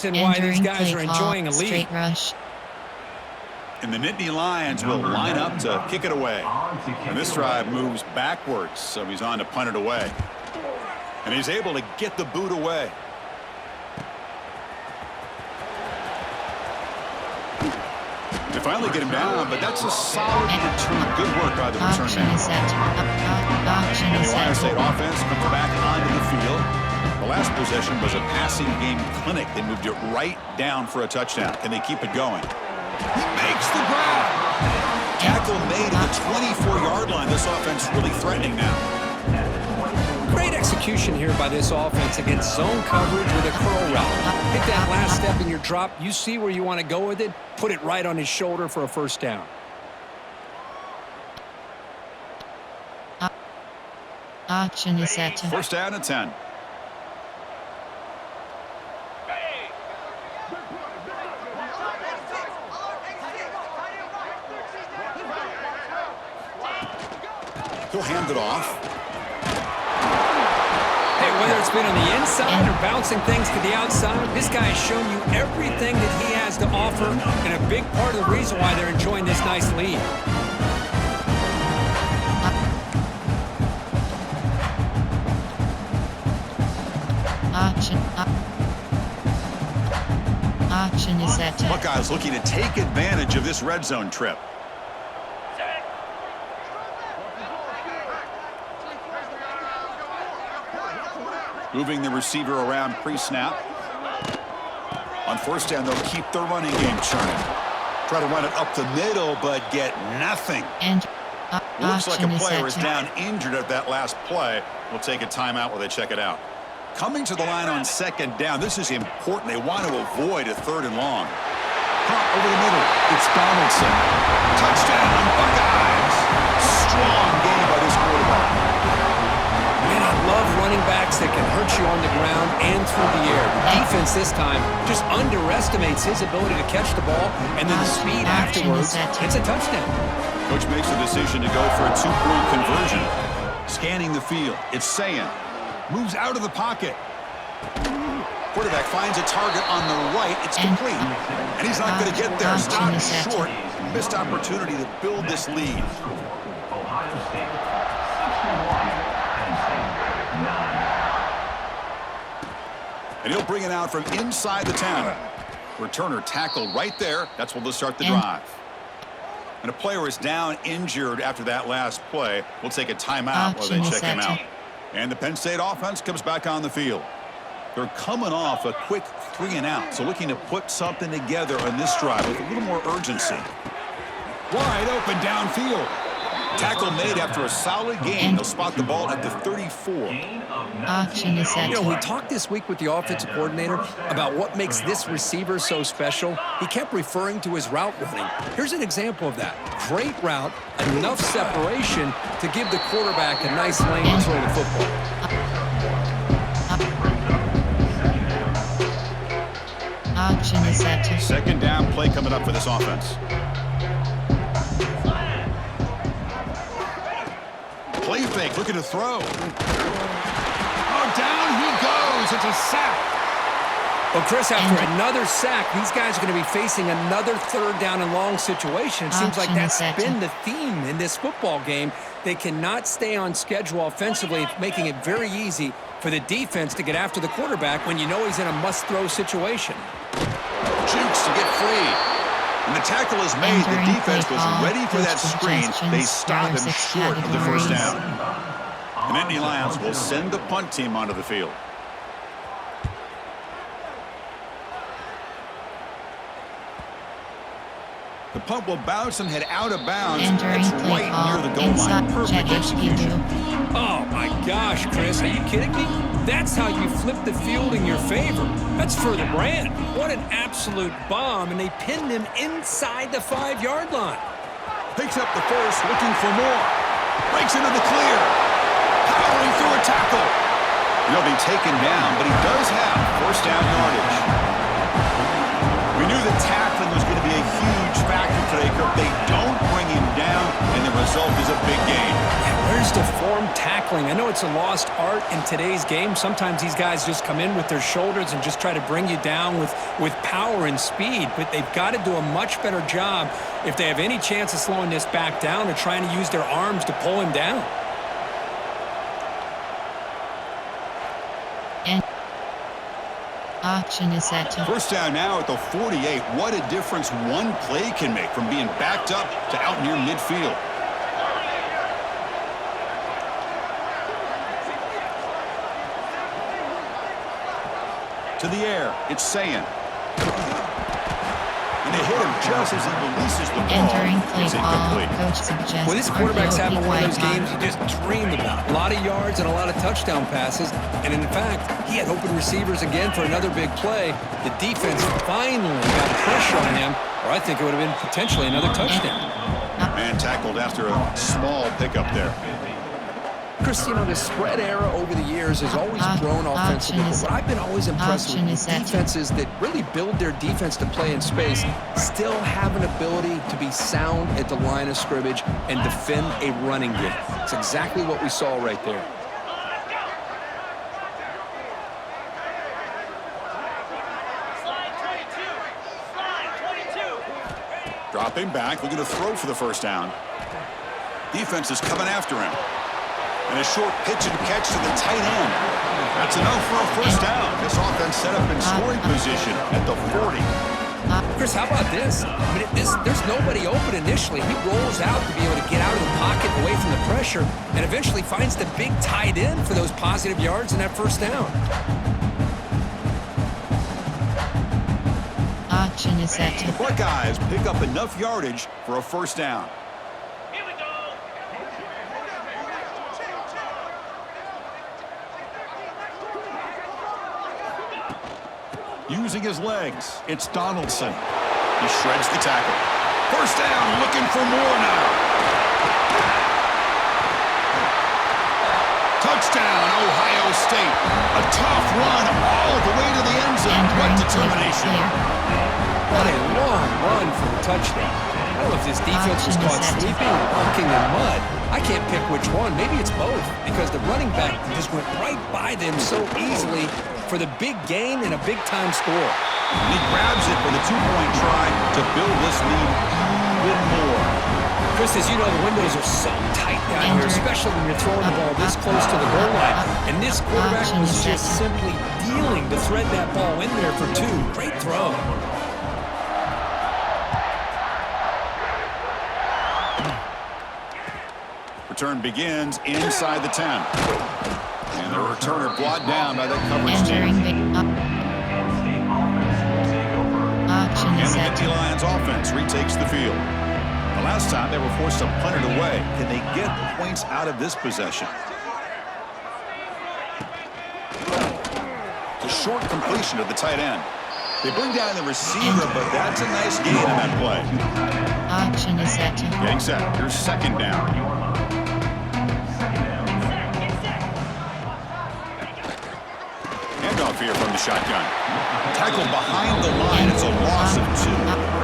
And why these guys are enjoying a lead. Straight rush. And the Nittany Lions will line up to kick it away. And this drive moves backwards, so he's on to punt it away. And he's able to get the boot away. They finally get him down, but that's a solid return. Good work by the return man. And the Ohio State offense comes back onto the field. The last possession was a passing game clinic. They moved it right down for a touchdown. Can they keep it going? He makes the grab. Tackle made at the 24-yard line. This offense really threatening now. Great execution here by this offense against zone coverage with a curl route. Hit that last step in your drop. You see where you want to go with it. Put it right on his shoulder for a first down. Option is set. First down and 10. He'll hand it off. Hey, whether it's been on the inside or bouncing things to the outside, this guy has shown you everything that he has to offer, and a big part of the reason why they're enjoying this nice lead. Option is set. Buckeyes looking to take advantage of this red zone trip. Moving the receiver around pre-snap. On first down, they'll keep the running game churning. Try to run it up the middle, but get nothing. And looks like a player is down injured at that last play. We'll take a timeout while they check it out. Coming to the line on second down. This is important. They want to avoid a third and long. Pump over the middle. It's Donaldson. Touchdown, Buckeyes. Strong game by this quarterback. Man, I love running backs that can hurt you on the ground and through the air. The defense this time just underestimates his ability to catch the ball, and then the speed afterwards. It's a touchdown. Coach makes the decision to go for a two-point conversion. Scanning the field. It's Sayin. Moves out of the pocket. Quarterback finds a target on the right. It's complete. And he's not going to get there. Stop short. Missed opportunity to build this lead. And he'll bring it out from inside the 10. Returner tackled right there. That's where they'll start the drive. And a player is down injured after that last play. We'll take a timeout while they check him out. And the Penn State offense comes back on the field. They're coming off a quick 3-and-out, so looking to put something together on this drive with a little more urgency. Wide open downfield. Tackle made after a solid gain. They'll spot the ball at the 34. You know, we talked this week with the offensive coordinator about what makes this receiver so special. He kept referring to his route running. Here's an example of that. Great route, enough separation to give the quarterback a nice lane to throw the football. Second down play coming up for this offense. Play fake, looking to throw. Oh, down he goes. It's a sack. Well, Chris, after another sack, these guys are going to be facing another third down and long situation. It seems like that's been the theme in this football game. They cannot stay on schedule offensively, making it very easy for the defense to get after the quarterback when you know he's in a must-throw situation. Jukes to get free. And the tackle is made. The defense was ready for that screen. They stop him short of the first down. The Nittany Lions will send the punt team onto the field. The punt will bounce and head out of bounds. It's right near the goal line. Perfect execution. Oh, my gosh, Chris. Are you kidding me? That's how you flip the field in your favor. That's for the brand. What an absolute bomb, and they pinned him inside the 5-yard line. Picks up the first, looking for more. Breaks into the clear. Powering through a tackle. He'll be taken down, but he does have first down yardage. We knew that tackling was going to be a huge factor today, Kirk. They don't bring him down, and the result is a big gain. Yeah, where's the form tackling. I know it's a lost art in today's game. Sometimes these guys just come in with their shoulders and just try to bring you down with power and speed, but they've got to do a much better job if they have any chance of slowing this back down or trying to use their arms to pull him down. And action is set to First down now at the 48. What a difference one play can make from being backed up to out near midfield. To the air, it's Sayan. And they hit him just as he releases the ball. entering play It's ball. incomplete. Coach suggests Well, this quarterback's RPO having one of those wide games you just dream about. A lot of yards and a lot of touchdown passes. And in fact, he had open receivers again for another big play. The defense finally got pressure on him, or I think it would have been potentially another touchdown. Man tackled after a small pickup there. Chris, you know, the spread era over the years has always grown offensively, but I've been always impressed with defenses that really build their defense to play in space, still have an ability to be sound at the line of scrimmage and defend a running game. It's exactly what we saw right there. Dropping back, looking to throw for the first down. Defense is coming after him. And a short pitch and catch to the tight end. That's enough for a first down. This offense set up in scoring position at the 40. Chris, how about this? I mean, there's nobody open initially. He rolls out to be able to get out of the pocket away from the pressure and eventually finds the big tight end for those positive yards and that first down. action is set The to Buckeyes pick up enough yardage for a first down. Using his legs, it's Donaldson. He shreds the tackle. First down, looking for more now. Touchdown, Ohio State. A tough run all the way to the end zone. What determination. What a long run for a touchdown. I don't know if this defense was caught sleeping or walking in mud. I can't pick which one. Maybe it's both, because the running back just went right by them so easily for the big gain and a big-time score. And he grabs it for the two-point try to build this lead even more. Chris, as you know, the windows are so tight down here, especially when you're throwing the ball this close to the goal line. And this quarterback was just simply dealing to thread that ball in there for two. Great throw. Return begins inside the 10. And the returner brought down by the coverage entering team. the action And is the set Nittany to Lions offense retakes the field. The last time they were forced to punt it away. Can they get points out of this possession? The short completion to the tight end. They bring down the receiver, but that's a nice gain in that play. action is set to Getting set. Here's second down. Handoff here from the shotgun. Tackled behind the line. It's a loss of 2.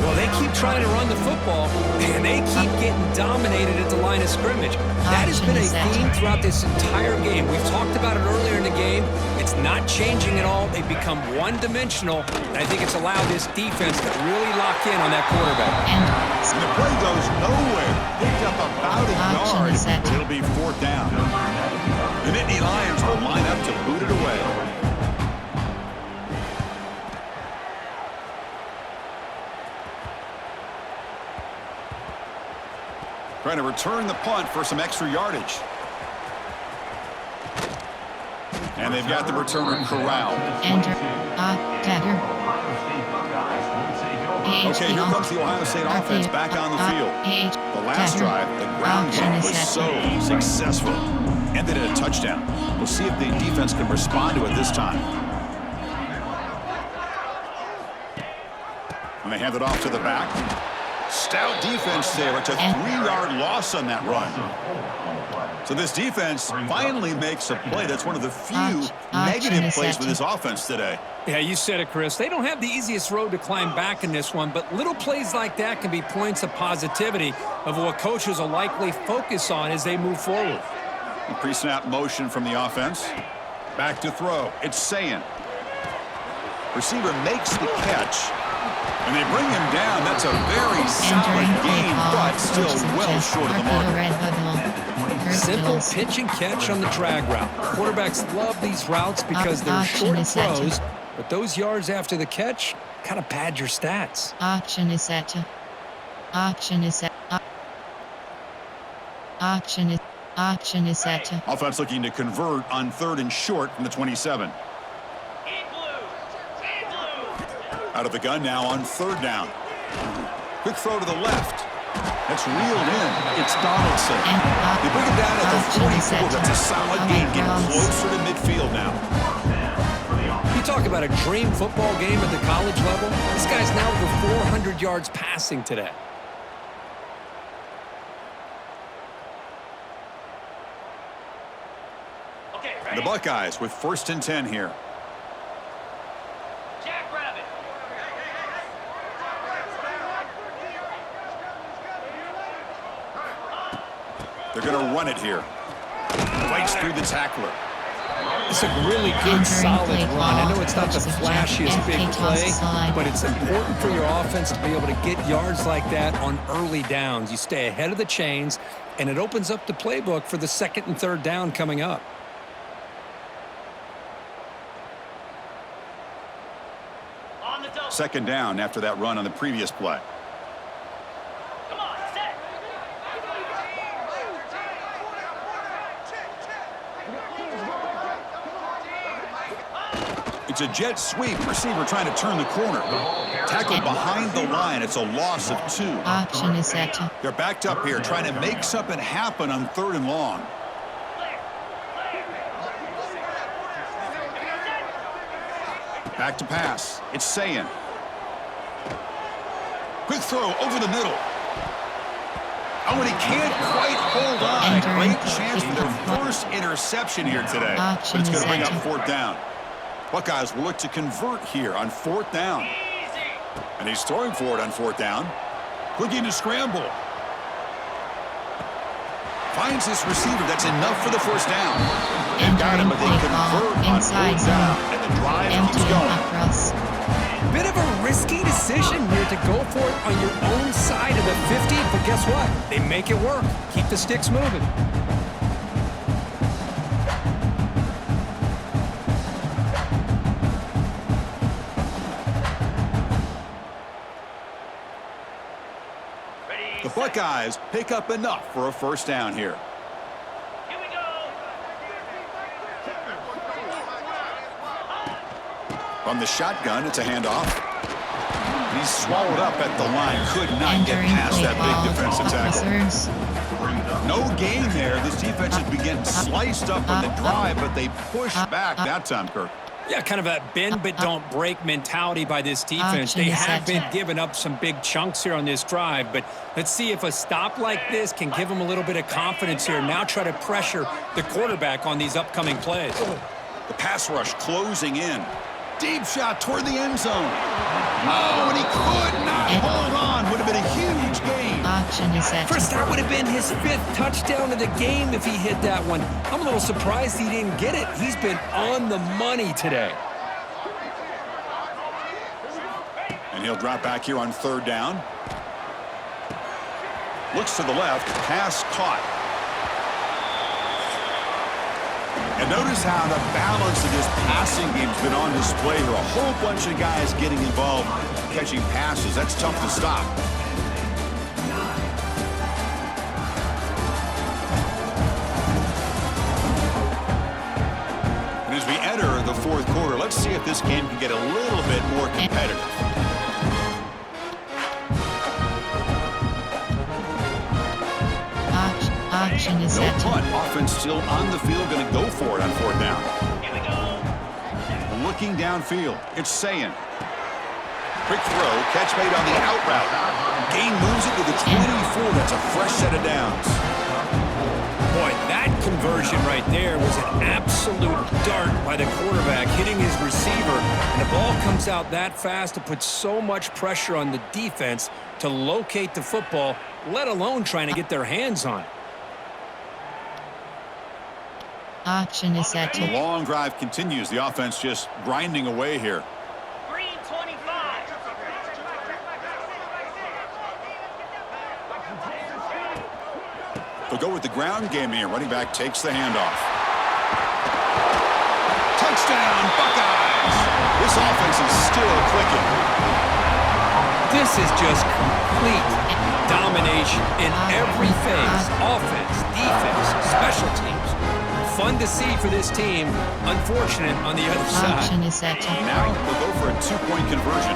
Well, they keep trying to run the football, and they keep getting dominated at the line of scrimmage. That has been a theme throughout this entire game. We've talked about it earlier in the game. It's not changing at all. They've become one-dimensional, and I think it's allowed this defense to really lock in on that quarterback. And the play goes nowhere. Picked up about a yard, but it'll be fourth down. The Nittany Lions will line up to boot it away. Trying to return the punt for some extra yardage. And they've got the returner corralled. enter dagger. Okay, here comes the Ohio State offense back on the field. The last drive, the ground game was so successful. Ended in a touchdown. We'll see if the defense can respond to it this time. And they hand it off to the back. Stout defense there. It's a 3-yard loss on that run. So this defense finally makes a play. That's one of the few negative plays with this offense today. Yeah, you said it, Chris. They don't have the easiest road to climb back in this one, but little plays like that can be points of positivity of what coaches will likely focus on as they move forward. The pre-snap motion from the offense. Back to throw. It's Sayin. Receiver makes the catch. And they bring him down. That's a very solid gain, but still well short of the mark. Simple pitch and catch on the drag route. Quarterbacks love these routes because they're short throws, but those yards after the catch kind of pad your stats. Option is set. Option is set. Option is set. Offense looking to convert on 3rd and short from the 27. Out of the gun now on 3rd down. Quick throw to the left. That's reeled in. It's Donaldson. They bring him down at the 44. That's a solid gain. Getting closer to midfield now. You talk about a dream football game at the college level. This guy's now over 400 yards passing today. The Buckeyes with 1st and 10 here. They're going to run it here. Fights through the tackler. It's a really good, solid run. I know it's not the flashiest big play, but it's important for your offense to be able to get yards like that on early downs. You stay ahead of the chains, and it opens up the playbook for the 2nd and 3rd down coming up. Second down after that run on the previous play. It's a jet sweep. Receiver trying to turn the corner. Tackled behind the line. It's a loss of 2. Option is set. They're backed up here trying to make something happen on 3rd and long. Back to pass. It's Sayin. Quick throw over the middle. Oh, and he can't quite hold on. Great chance for their first interception here today. But it's going to bring up 4th down. Buckeyes will look to convert here on 4th down. And he's throwing for it on 4th down. Looking to scramble. Finds his receiver. That's enough for the 1st down. They've got him, but they convert on 4th down. And the drive keeps going. Bit of a risky decision here to go for it on your own side of the 50, but guess what? They make it work. Keep the sticks moving. The Buckeyes pick up enough for a 1st down here. Here we go. From the shotgun, it's a handoff. And he's swallowed up at the line. Could not get past that big defensive tackle. No gain there. This defense has been getting sliced up on the drive, but they push back that time, Kirk. Yeah, kind of a bend but don't break mentality by this defense. They have been giving up some big chunks here on this drive, but let's see if a stop like this can give them a little bit of confidence here. Now try to pressure the quarterback on these upcoming plays. The pass rush closing in. Deep shot toward the end zone. Oh, and he could not hold on. Would have been a huge gain. First, that would have been his 5th touchdown of the game if he hit that one. I'm a little surprised he didn't get it. He's been on the money today. And he'll drop back here on 3rd down. Looks to the left. Pass caught. And notice how the balance of this passing game has been on display here. A whole bunch of guys getting involved catching passes. That's tough to stop. And as we enter the 4th quarter, let's see if this game can get a little bit more competitive. No punt. Offense still on the field, going to go for it on 4th down. Here we go. Looking downfield. It's Sayin. Quick throw, catch made on the out route. Gain moves it to the 24. That's a fresh set of downs. Boy, that conversion right there was an absolute dart by the quarterback, hitting his receiver. And the ball comes out that fast to put so much pressure on the defense to locate the football, let alone trying to get their hands on it. Option is set The to. long drive continues. The offense just grinding away here. They'll go with the ground game here. Running back takes the handoff. Touchdown, Buckeyes! This offense is still clicking. This is just complete domination in every phase. Offense, defense, special teams. Fun to see for this team. Unfortunate on the other side. Option is set to. Now they'll go for a two-point conversion.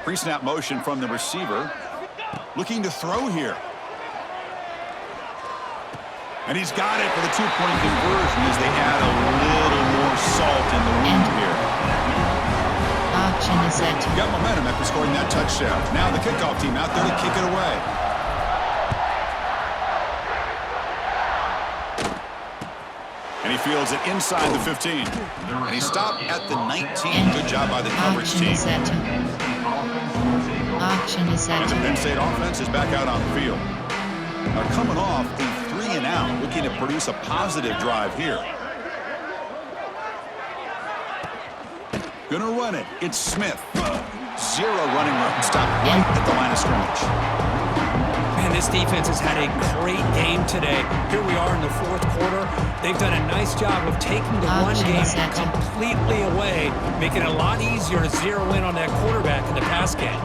Pre-snap motion from the receiver. Looking to throw here. And he's got it for the two-point conversion as they add a little more salt in the wound here. Option is set to. Got momentum after scoring that touchdown. Now the kickoff team out there to kick it away. And he fields it inside the 15. And he stopped at the 19. Good job by the coverage Option team. is set to. Option is set And the to. Penn State offense is back out on the field. Now coming off a 3-and-out, looking to produce a positive drive here. Gonna run it. It's Smith. Zero running room. Stop right at the line of scrimmage. Man, this defense has had a great game today. Here we are in the fourth quarter. They've done a nice job of taking the run game completely away, making it a lot easier to zero in on that quarterback in the pass game.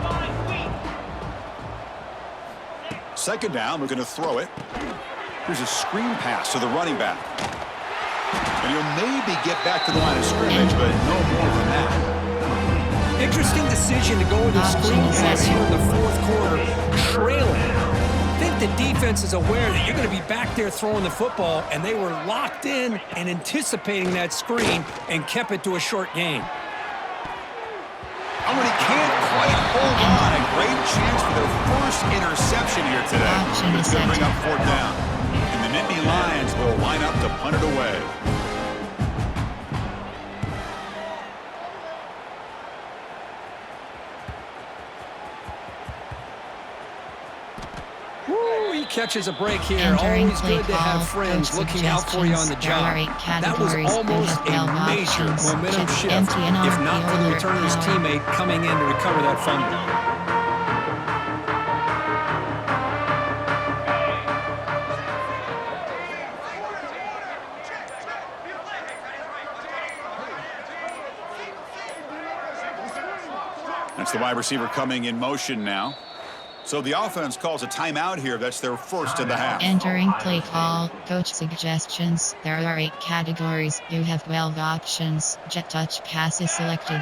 Second down, we're going to throw it. Here's a screen pass to the running back. And he'll maybe get back to the line of scrimmage, but no more than that. Interesting decision to go with a screen pass here in the fourth quarter, trailing. I think the defense is aware that you're going to be back there throwing the football, and they were locked in and anticipating that screen and kept it to a short game. Oh, and he can't quite hold on. A great chance for their first interception here today. It's going to bring up fourth down. And the Nittany Lions will line up to punt it away. Woo, he catches a break here. Always good to have friends looking out for you on the job. That was almost a major momentum shift, if not for the returner's teammate coming in to recover that fumble. That's the wide receiver coming in motion now. So the offense calls a timeout here. That's their first of the half. Entering play call. Coach suggestions. There are 8 categories. You have 12 options. Jet touch pass is selected.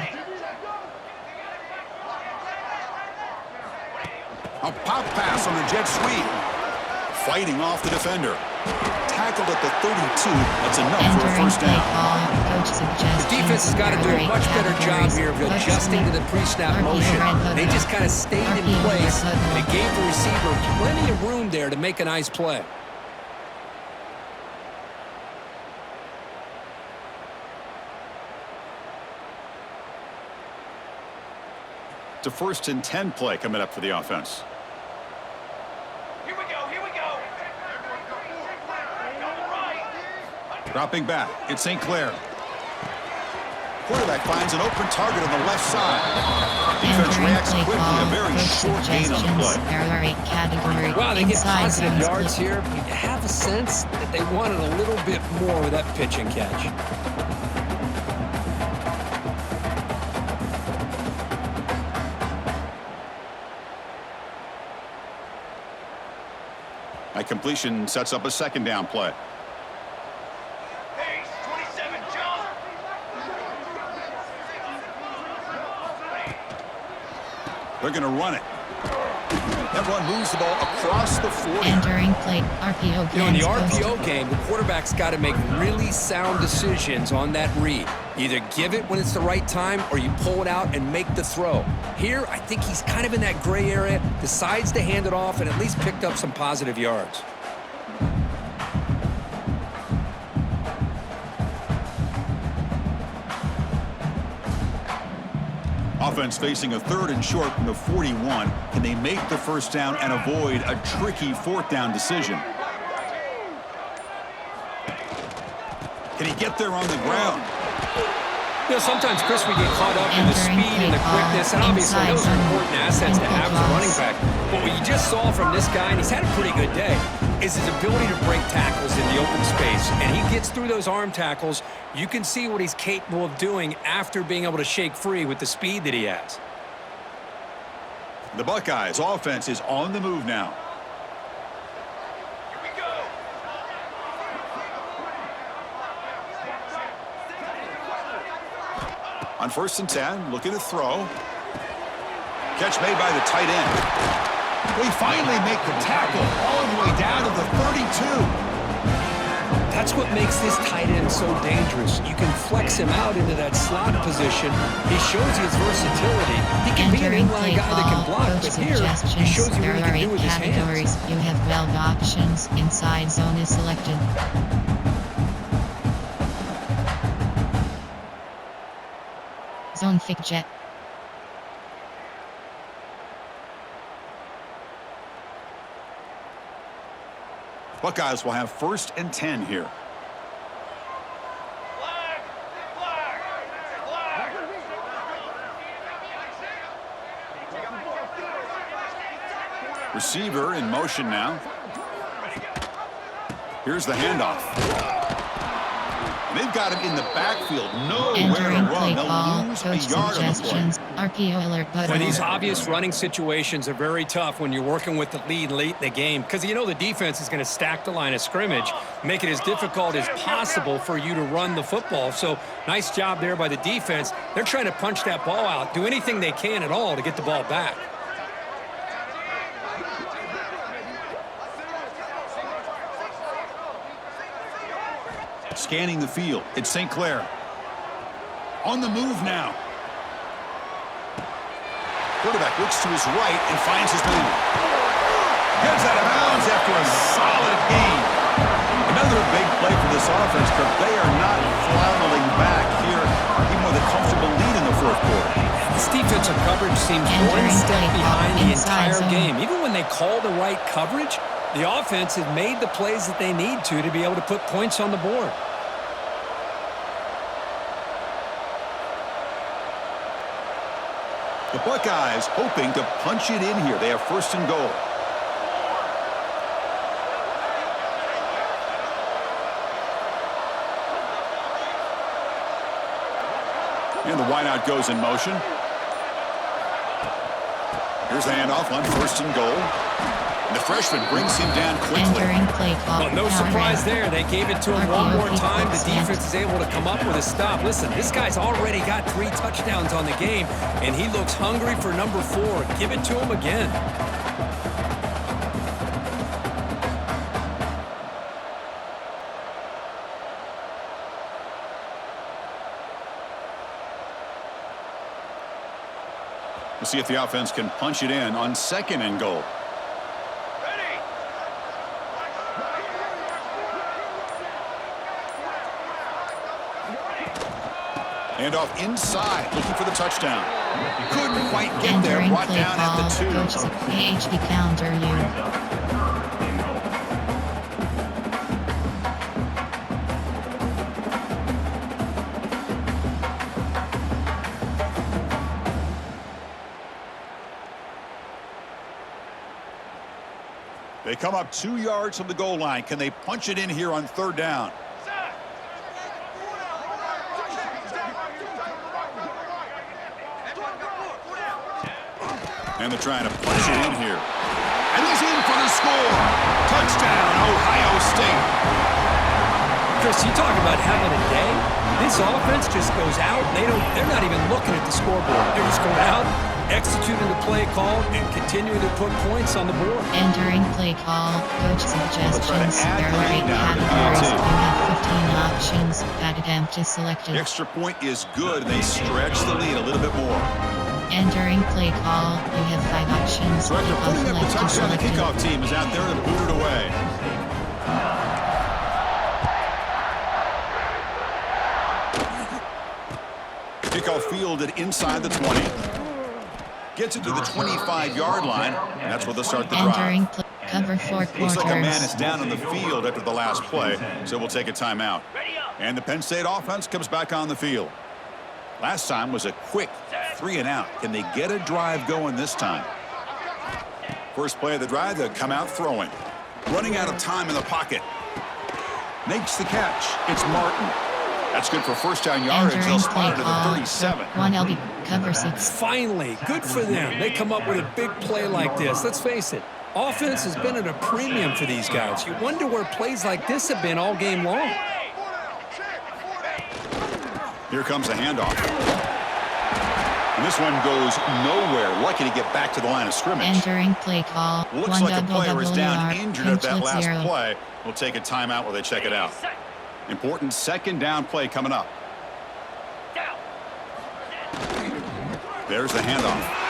A pop pass on the jet sweep. Fighting off the defender. Tackled at the 32. That's enough for a first down. Coach suggestions. The defense has got to do a much better job here of adjusting to the pre-snap motion. They just kind of stayed in place, and it gave the receiver plenty of room there to make a nice play. It's a 1st and 10 play coming up for the offense. Dropping back, it's St. Clair. Quarterback finds an open target on the left side. Defense reacts quickly, a very short gain on the play. There are 8 categories. Wow, they get positive yards here. You have a sense that they wanted a little bit more with that pitch and catch. That completion sets up a second down play. They're going to run it. That run moves the ball across the 40. Entering play, RPO. In the RPO game, the quarterback's got to make really sound decisions on that read. Either give it when it's the right time or you pull it out and make the throw. Here, I think he's kind of in that gray area, decides to hand it off and at least picked up some positive yards. Offense facing a 3rd and short from the 41. Can they make the first down and avoid a tricky 4th down decision? Can he get there on the ground? You know, sometimes, Chris, we get caught up in the speed and the quickness, and obviously those are important assets to have as a running back. But what you just saw from this guy, and he's had a pretty good day, is his ability to break tackles in the open space. And he gets through those arm tackles. You can see what he's capable of doing after being able to shake free with the speed that he has. The Buckeyes offense is on the move now. On 1st and 10, looking to throw. Catch made by the tight end. We finally make the tackle all the way down to the 32. That's what makes this tight end so dangerous. You can flex him out into that slot position. He shows his versatility. He can be an inline guy that can block, but here he shows you what he can do with his hands. You have 12 options. Inside zone is selected. Zone fake jet. Buckeyes will have 1st and 10 here. Receiver in motion now. Here's the handoff. And they've got him in the backfield. Nowhere to run. They'll lose a yard on the play. RPO alert button. Well, these obvious running situations are very tough when you're working with the lead late in the game because you know the defense is going to stack the line of scrimmage, make it as difficult as possible for you to run the football. So nice job there by the defense. They're trying to punch that ball out, do anything they can at all to get the ball back. Scanning the field. It's St. Clair. On the move now. Quarterback looks to his right and finds his man. Gets out of bounds after a solid gain. Another big play for this offense, Kirk. They are not floundering back here. Even with a comfortable lead in the 4th quarter. This defensive coverage seems one step behind the entire game. Even when they call the right coverage, the offense has made the plays that they need to be able to put points on the board. The Buckeyes hoping to punch it in here. They have 1st and goal. And the wideout goes in motion. Here's the handoff on 1st and goal. And the freshman brings him down quickly. Well, no surprise there. They gave it to him one more time. The defense is able to come up with a stop. Listen, this guy's already got 3 touchdowns on the game, and he looks hungry for number 4. Give it to him again. We'll see if the offense can punch it in on 2nd and goal. Handoff inside, looking for the touchdown. Couldn't quite get there, brought down at the 2. PHP counter you. They come up 2 yards from the goal line. Can they punch it in here on 3rd down? And they're trying to punch it in here. And he's in for the score. Touchdown, Ohio State. Chris, you talk about having a day. This offense just goes out. They're not even looking at the scoreboard. They're just going out, executing the play call and continuing to put points on the board. Entering play call, coach suggestions. add There the are 8 lead now to the categories. team. You have 15 options. That attempt is selected. Extra point is good. They stretch the lead a little bit more. Entering play call, you have 5 options. So after Kickoff putting up the left is touchdown, the selected. kickoff team is out there to boot it away. Kickoff fielded inside the 20. Gets it to the 25-yard line, and that's where they'll start the drive. Entering play, cover 4 quarters. Looks like a man is down on the field after the last play, so we'll take a timeout. And the Penn State offense comes back on the field. Last time was a quick 3 and out. Can they get a drive going this time? First play of the drive, they'll come out throwing. Running out of time in the pocket. Makes the catch. It's Martin. That's good for first down yardage. They'll Entering spot it play at the call, 37. 1 LB, cover 6. Finally, good for them. They come up with a big play like this. Let's face it, offense has been at a premium for these guys. You wonder where plays like this have been all game long. Here comes the handoff. And this one goes nowhere. Lucky to get back to the line of scrimmage. Entering play call, Looks 1 like a player is down WWR, injured at that pinch last 0. play. We'll take a timeout while they check it out. Important second down play coming up. There's the handoff.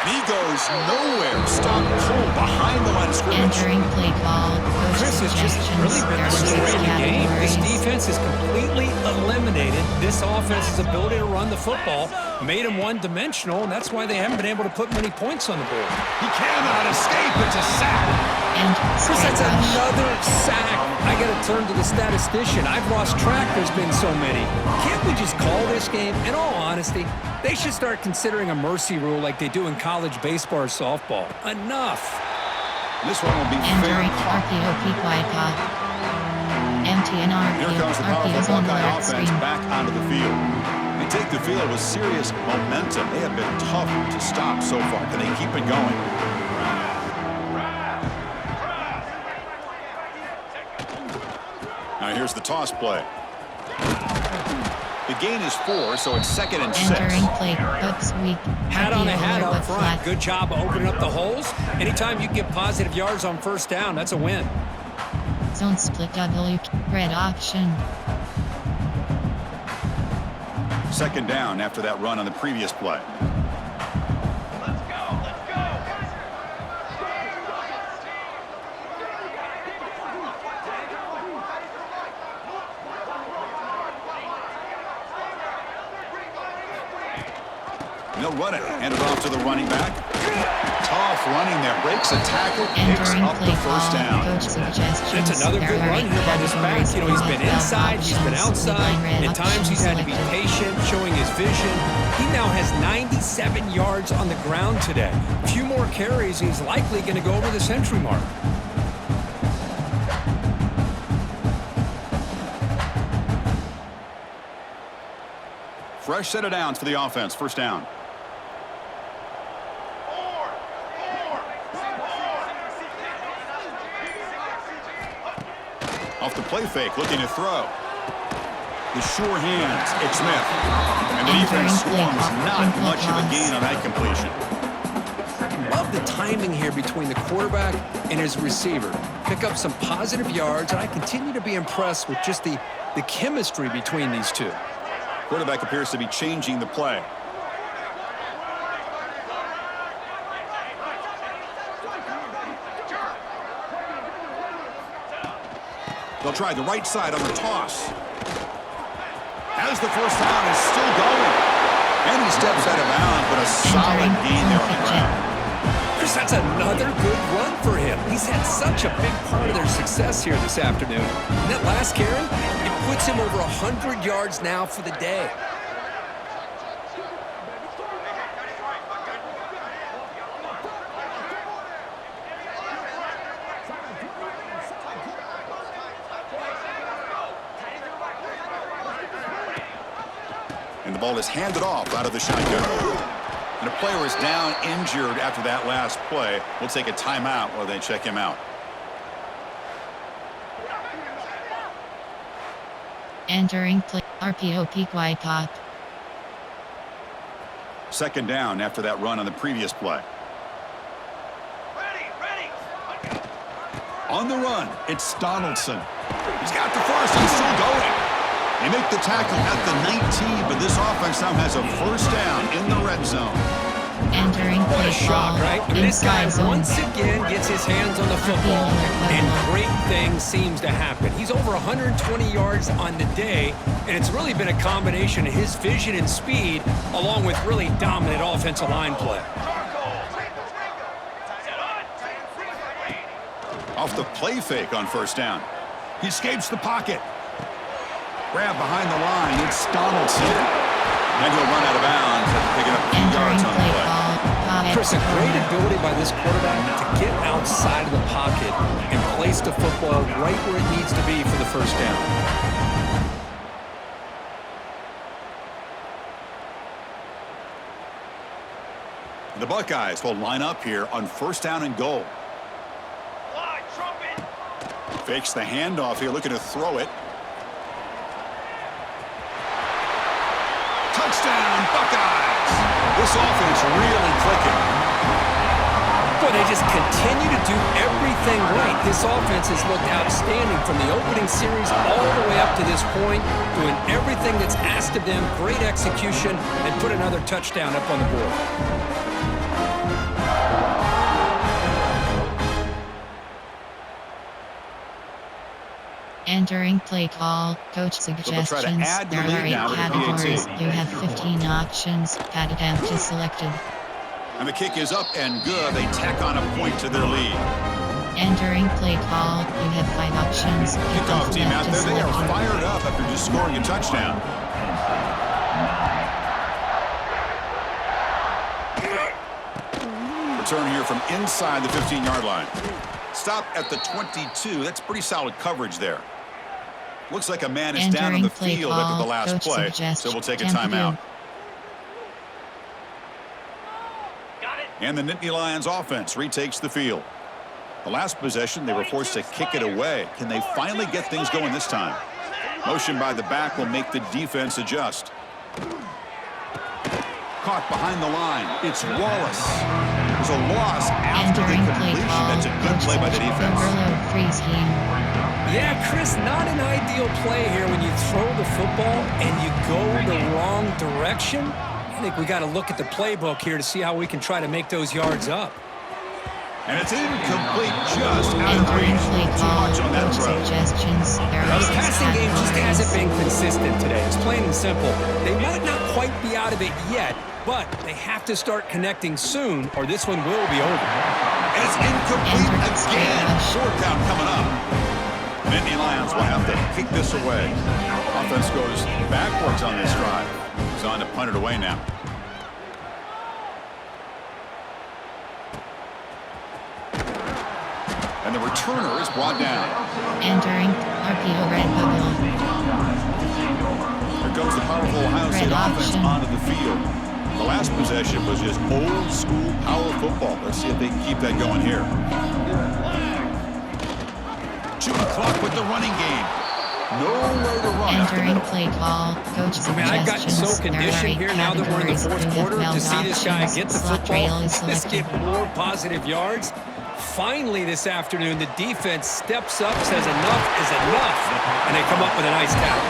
And he goes nowhere. Stop cold behind the line of scrimmage. Entering play call, coach Chris has just suggestions. really been There the are 6 story of the game. This categories. defense has completely eliminated this offense's ability to run the football, made them one-dimensional, and that's why they haven't been able to put many points on the board. He cannot escape. It's a sack. And Chris, straight that's rush. another sack. I got to turn to the statistician. I've lost track. There's been so many. Can't we just call this game? In all honesty, they should start considering a mercy rule like they do in college baseball or softball. Enough. This one will be fair. Entering RPO peak wide pop. Empty and Here RPO. comes the RPO's powerful on the Buckeye left offense screen. back onto the field. They take the field with serious momentum. They have been tough to stop so far. Can they keep it going? Now here's the toss play. The gain is 4, so it's 2nd and 6. Entering play, hook sweep. Hat on a RPO hat lower up front. flat. Good job of opening up the holes. Anytime you can get positive yards on first down, that's a win. Zone split W. Red option. 2nd down after that run on the previous play. And they'll run it. Hand it off to the running back. Tough running there. Breaks a tackle. Picks Entering up the play first call, down. coach suggestions. That's another good There are run 8 here by this back. categories. You know, he's been You have inside, he's been options. outside. Red At times he's had to be selected. patient, showing his vision. He now has 97 yards on the ground today. A few more carries, he's likely going to go over the century mark. Fresh set of downs for the offense. First down. Off the play fake, looking to throw. The sure hands, it's Smith. And the defense swarms, not much of a gain on that completion. Love the timing here between the quarterback and his receiver. Pick up some positive yards, and I continue to be impressed with just the chemistry between these two. Quarterback appears to be changing the play. They'll try the right side on the toss. As the first down is still going. And he steps out of bounds, but a solid gain there on the ground. Chris, that's another good run for him. He's had such a big part of their success here this afternoon. And that last carry, it puts him over 100 yards now for the day. And the ball is handed off out of the shotgun. And a player is down injured after that last play. We'll take a timeout while they check him out. Entering play, RPO peak wide pop. Second down after that run on the previous play. On the run, it's Donaldson. He's got the first. He's still going. They make the tackle at the 19, but this offense now has a first down in the red zone. Entering What a play shock, call. right? I mean, this guy Inside zone. once again gets his hands on the football, and great things seems to happen. He's over 120 yards on the day, and it's really been a combination of his vision and speed, along with really dominant offensive line play. Off the play fake on first down. He escapes the pocket. Grab behind the line. It's Donaldson. And he'll run out of bounds after picking up 2 yards on the play. Chris, a great ability by this quarterback to get outside of the pocket and place the football right where it needs to be for the first down. The Buckeyes will line up here on first down and goal. Fakes the handoff here, looking to throw it. Touchdown, Buckeyes! This offense really clicking. Boy, they just continue to do everything right. This offense has looked outstanding from the opening series all the way up to this point, doing everything that's asked of them, great execution, and put another touchdown up on the board. Entering play call. Coach suggestions. So they'll try to add the There are lead 8 now to the categories. PAT. You have 15 options. Pat attempt is selected. And the kick is up and good. They tack on a point to their lead. Entering play call. You have 5 options. Kickoff team out left is there, they are selected. fired up after just scoring a touchdown. Return here from inside the 15-yard line. Stop at the 22. That's pretty solid coverage there. Looks like a man is down on the field after the last play, so we'll take a timeout. And the Nittany Lions offense retakes the field. The last possession, they were forced to kick it away. Can they finally get things going this time? Motion by the back will make the defense adjust. Caught behind the line. It's Wallace. There's a loss after the completion. That's a good play by the defense. Yeah, Chris, not an ideal play here when you throw the football and you go the wrong direction. I think we got to look at the playbook here to see how we can try to make those yards up. And it's incomplete, just out of reach. Too much on that throw. The passing game just hasn't been consistent today. It's plain and simple. They might not quite be out of it yet, but they have to start connecting soon or this one will be over. And it's incomplete again. Fourth down coming up. Nittany Lions will have to kick this away. Offense goes backwards on this drive. He's on to punt it away now. And the returner is brought down. Entering RPO red bubble. Here goes the powerful Ohio State offense onto the field. The last possession was just old school power football. Let's see if they can keep that going here. Shooting clock with the running game. Nowhere to run up the middle. Play call. Coach I mean, I've gotten so conditioned here now that we're in the fourth quarter to see this guy get the football, just get more positive yards. Finally this afternoon, the defense steps up, says enough is enough, and they come up with a nice tackle.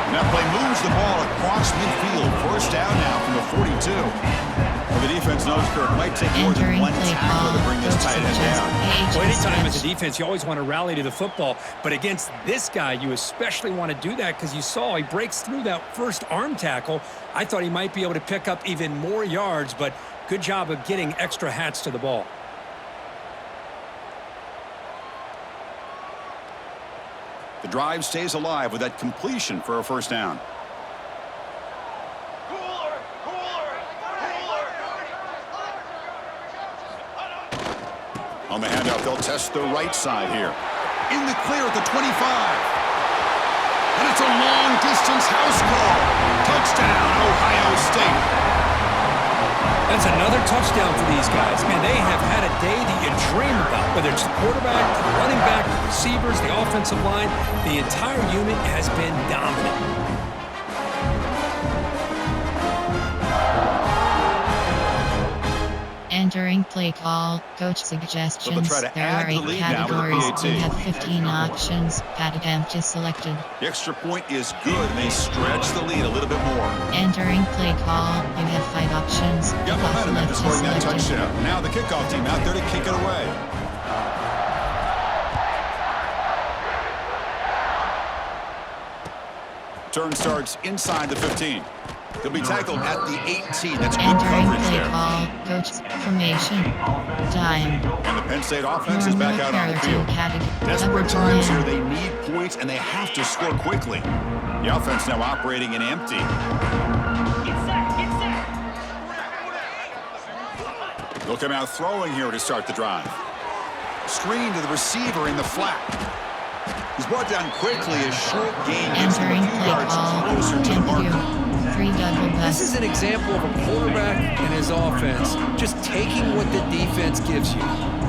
And that play moves the ball across midfield. First down now from the 42. Well, the defense knows it might take more than one tackle to bring this tight end down. Well, anytime as a defense, you always want to rally to the football. But against this guy, you especially want to do that because you saw he breaks through that first arm tackle. I thought he might be able to pick up even more yards, but good job of getting extra hats to the ball. The drive stays alive with that completion for a first down. On the handoff, they'll test the right side here. In the clear at the 25. And it's a long-distance house call. Touchdown, Ohio State. That's another touchdown for these guys. Man, they have had a day that you dream about, whether it's the quarterback, the running back, the receivers, the offensive line. The entire unit has been dominant. Entering play call, coach suggestions. try to There add are to 8 the lead now with a categories. PAT. You have 15 options. Pad empty selected. The extra point is good, and they stretch the lead a little bit more. Entering play call, you have 5 options. Got Kickoff momentum after left scoring that selected. touchdown. Now the kickoff team out there to kick it away. Turn starts inside the 15. He'll be tackled at the 18. That's good Entering coverage play there. call, coach formation. Time. And the Penn State offense is back out on the field. Desperate Desperate times here. They need points, and they have to score quickly. The offense now operating in empty. They'll come out throwing here to start the drive. Screen to the receiver in the flat. He's brought down quickly. A short gain gets him Entering a few play yards call, closer to the marker. 3 double This bus. is an example of a quarterback and his offense just taking what the defense gives you.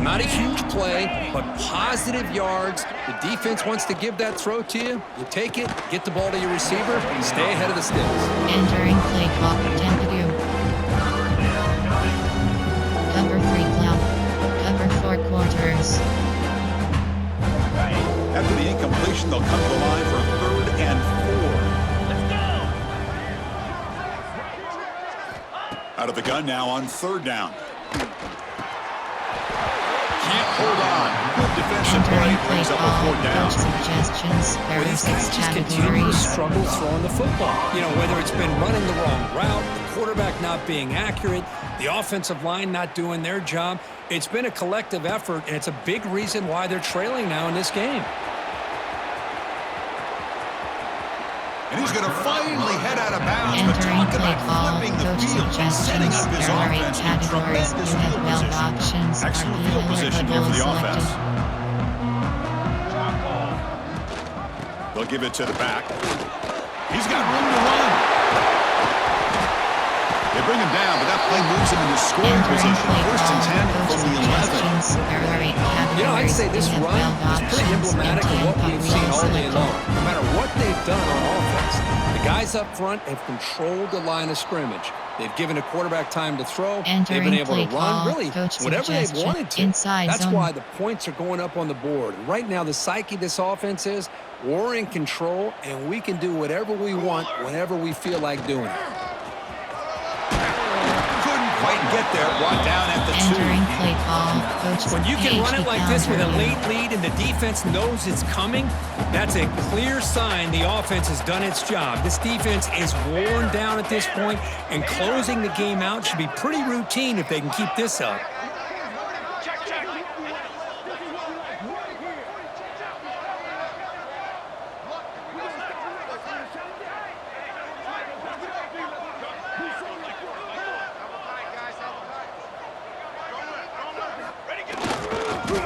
Not a huge play, but positive yards. The defense wants to give that throw to you. You take it, get the ball to your receiver, and stay ahead of the sticks. Entering play call, tempo. Cover 3 cloud. Cover 4 quarters. After the incompletion, they'll come to the line for 3rd and 4. Out of the gun now on 3rd down. Can't hold on. Good defensive play Entering play brings up a call, 4th down. coach suggestions. There Well, are these 6 guys just continue to categories. struggle throwing the football. You know, whether it's been running the wrong route, the quarterback not being accurate, the offensive line not doing their job. It's been a collective effort, and it's a big reason why they're trailing now in this game. And he's going to finally head out of bounds. But Entering talk play about call, flipping the coach field and setting suggestions. up his There are 8 offense in categories. tremendous You have field 12 position. options. Excellent RPO field or position here for bubble the selected. offense. They'll give it to the back. He's got room to run. They bring him down, but that play moves him into scoring Entering position. play 1st and call, 10 coach from the 11. suggestions. There are 8 categories. You know, I'd say this You have run 12 is pretty options. emblematic of what Intent we've of seen wheel all day selected. long. No matter what they've done on offense, the guys up front have controlled the line of scrimmage. They've given a quarterback time to throw. They've been Entering able to play run, call, really, coach whatever they've suggestion. wanted to. Inside That's zone. why the points are going up on the board. Right now, the psyche of this offense is we're in control, and we can do whatever we want whenever we feel like doing it. Couldn't quite get there. Brought down at the 2. Entering play call, coach When you can run it like this with a counter. late lead and the defense knows it's coming, that's a clear sign the offense has done its job. This defense is worn down at this point, and closing the game out should be pretty routine if they can keep this up.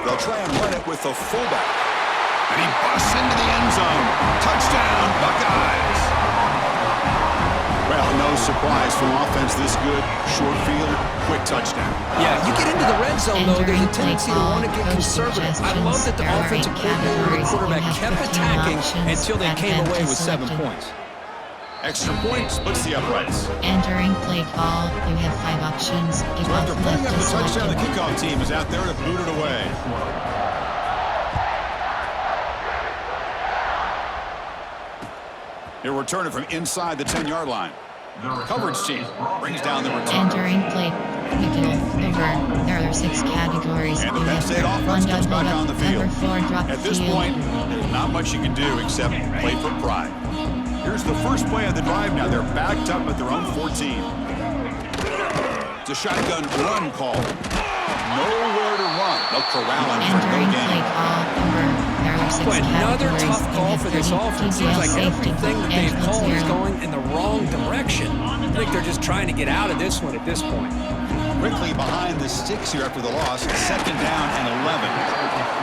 They'll try and run it with the fullback. And he busts into the end zone. Touchdown, Buckeyes. Well, no surprise from offense this good. Short field, quick touchdown. Yeah, you get into the red zone, though, there's a Entering play tendency to call, want to get coach conservative. I love that the suggestions. There are offensive 8 coordinator and the categories. quarterback You have kept 15 attacking options. until they At came away empty with 7 selected. points. Extra point splits the uprights. Entering play call, you have 5 options. So Kickoff after putting left up the touchdown, the selected. kickoff team is out there to boot it away. He'll return it from inside the 10-yard line. Coverage team brings down the return. Entering play, Nickel, over. There are 6 categories. And the You Penn have State 1 offense comes double back on the field. Cover 4 drop At this field. point, not much you can do except play for pride. Here's the first play of the drive now. They're backed up at their own 14. It's a shotgun run call. Nowhere to run. They'll corral him for no Entering play gain. call, over. There are 6 Boy, another categories. tough You call have for this 30 offense. Seems TDL like safety. everything that they've Edge called is 0. going in the wrong direction. I think they're just trying to get out of this one at this point. Quickly behind the sticks here after the loss. 2nd down and 11.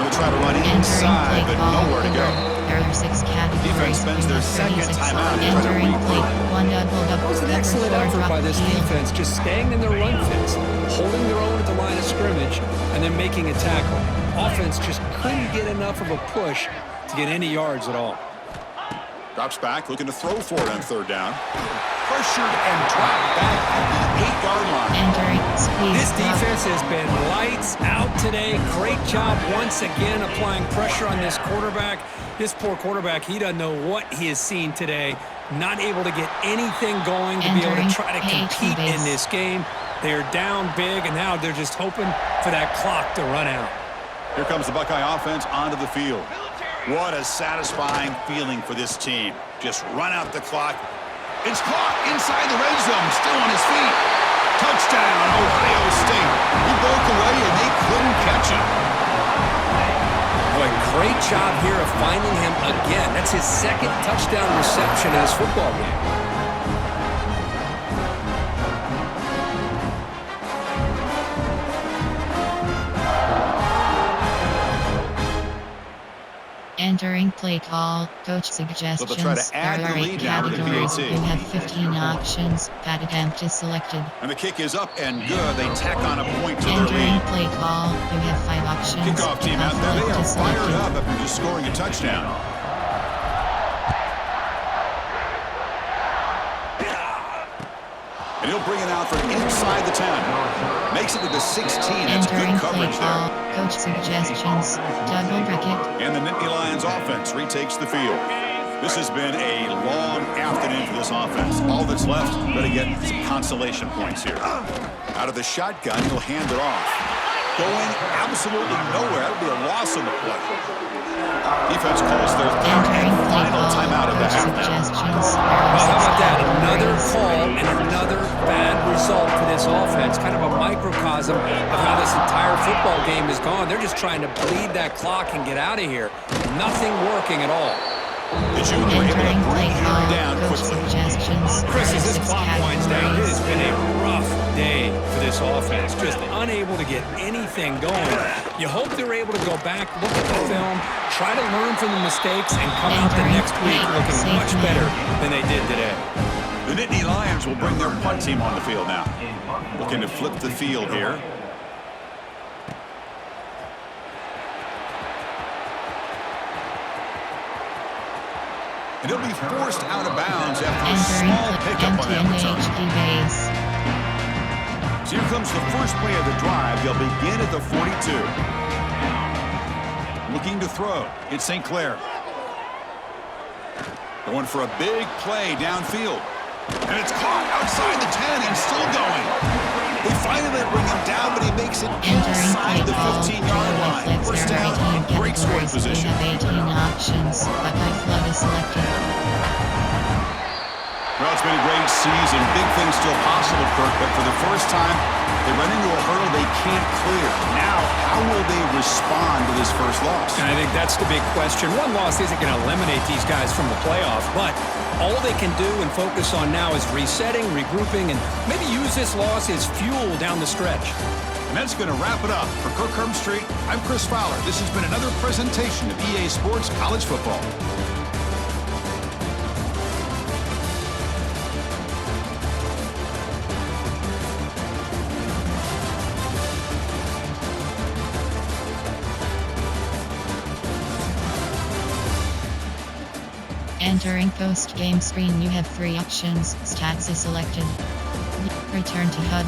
They'll try to run Entering inside, play but call, nowhere to go. over. There are 6 categories. Defense spends You their have second 36. timeout to try to Entering regroup. play, 1 double That was an cover excellent 4 effort drop by this field. defense, just staying in their run fits, holding their own at the line of scrimmage, and then making a tackle. Offense just couldn't get enough of a push to get any yards at all. Drops back, looking to throw for it on 3rd down. Pressured and dropped back at the 8-yard line. Entering speed. This defense has been lights out today. Great job once again applying pressure on this quarterback. This poor quarterback, he doesn't know what he has seen today. Not able to get anything going to be able to try to compete in this game. They're down big, and now they're just hoping for that clock to run out. Here comes the Buckeye offense onto the field. What a satisfying feeling for this team. Just run out the clock. It's caught inside the red zone, still on his feet. Touchdown, Ohio State. He broke away, and they couldn't catch him. Boy, great job here of finding him again. That's his second touchdown reception in this football game. Entering play call, coach suggestions. So they'll try to add there are the 8 lead now to the categories. PAT. You have 15 options. Pat attempt is selected. And the kick is up and good. They tack on a point to their Entering lead. play call, you have 5 options. Kickoff team out there. They are fired up after just scoring a touchdown. And he'll bring it out from inside the 10. Makes it to the 16. That's Entering good play coverage call, there. coach suggestions. Double bracket. And the Nittany Lions offense retakes the field. This has been a long afternoon for this offense. All that's left, better get some consolation points here. Out of the shotgun, he'll hand it off. Going absolutely nowhere. That'll be a loss on the play. Defense calls their third and final timeout of the half. Well, how about that? Another call and another bad result for this offense. Kind of a microcosm of how this entire football game has gone. They're just trying to bleed that clock and get out of here. Nothing working at all. The junior able to bring him down quickly. Chris, as this clock winds down, it has been a rough day for this offense. Just unable to get anything going. You hope they're able to go back, look at the film, try to learn from the mistakes, and come out the next week looking much better than they did today. The Nittany Lions will bring their punt team on the field now. Looking to flip the field here. And he'll be forced out of bounds after a small pickup on that return. So here comes the first play of the drive. They'll begin at the 42. Looking to throw. It's St. Clair. Going for a big play downfield. And it's caught outside the 10 and still going. They finally bring him down, but he makes it inside the 15-yard line. First down, great scoring position. You have 18 options. Buckeye flood is selected. Well, it's been a great season. Big things still possible, Kirk, but for the first time, they run into a hurdle they can't clear. Now, how will they respond to this first loss? And I think that's the big question. One loss isn't going to eliminate these guys from the playoff, but all they can do and focus on now is resetting, regrouping, and maybe use this loss as fuel down the stretch. And that's going to wrap it up. For Kirk Herbstreit, I'm Chris Fowler. This has been another presentation of EA Sports College Football. Entering post-game screen, you have 3 options. Stats is selected. Return to HUD.